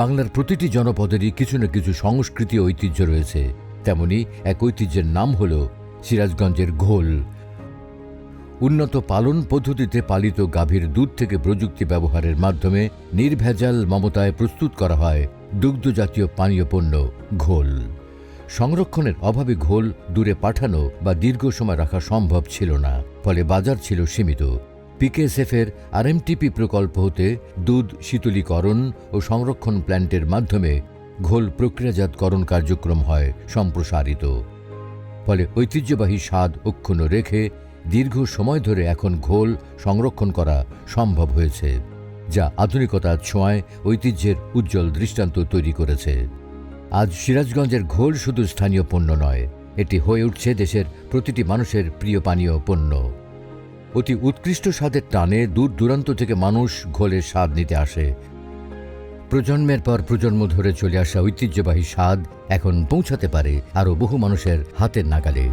বাংলার প্রতিটি জনপদেরই কিছু না কিছু সংস্কৃতি ঐতিহ্য রয়েছে। তেমনি এক ঐতিহ্যের নাম হল সিরাজগঞ্জের ঘোল। উন্নত পালন পদ্ধতিতে পালিত গাভীর দুধ থেকে প্রযুক্তি ব্যবহারের মাধ্যমে নির্ভেজাল মমতায় প্রস্তুত করা হয় দুগ্ধজাতীয় পানীয় পণ্য ঘোল। সংরক্ষণের অভাবে ঘোল দূরে পাঠানো বা দীর্ঘ সময় রাখা সম্ভব ছিল না, ফলে বাজার ছিল সীমিত। পিকেএসএফের আরএমটিপি প্রকল্প হতে দুধ শীতলীকরণ ও সংরক্ষণ প্ল্যান্টের মাধ্যমে ঘোল প্রক্রিয়াজাতকরণ কার্যক্রম হয় সম্প্রসারিত। ফলে ঐতিহ্যবাহী স্বাদ অক্ষুণ্ণ রেখে দীর্ঘ সময় ধরে এখন ঘোল সংরক্ষণ করা সম্ভব হয়েছে, যা আধুনিকতার ছোঁয়ায় ঐতিহ্যের উজ্জ্বল দৃষ্টান্ত তৈরি করেছে। আজ সিরাজগঞ্জের ঘোল শুধু স্থানীয় পণ্য নয়, এটি হয়ে উঠছে দেশের প্রতিটি মানুষের প্রিয় পানীয় পণ্য। অতি উৎকৃষ্ট স্বাদের টানে দূর দূরান্ত থেকে মানুষ ঘোলের স্বাদ নিতে আসে। প্রজন্মের পর প্রজন্ম ধরে চলে আসা ঐতিহ্যবাহী স্বাদ এখন পৌঁছাতে পারে আরও বহু মানুষের হাতের নাগালে।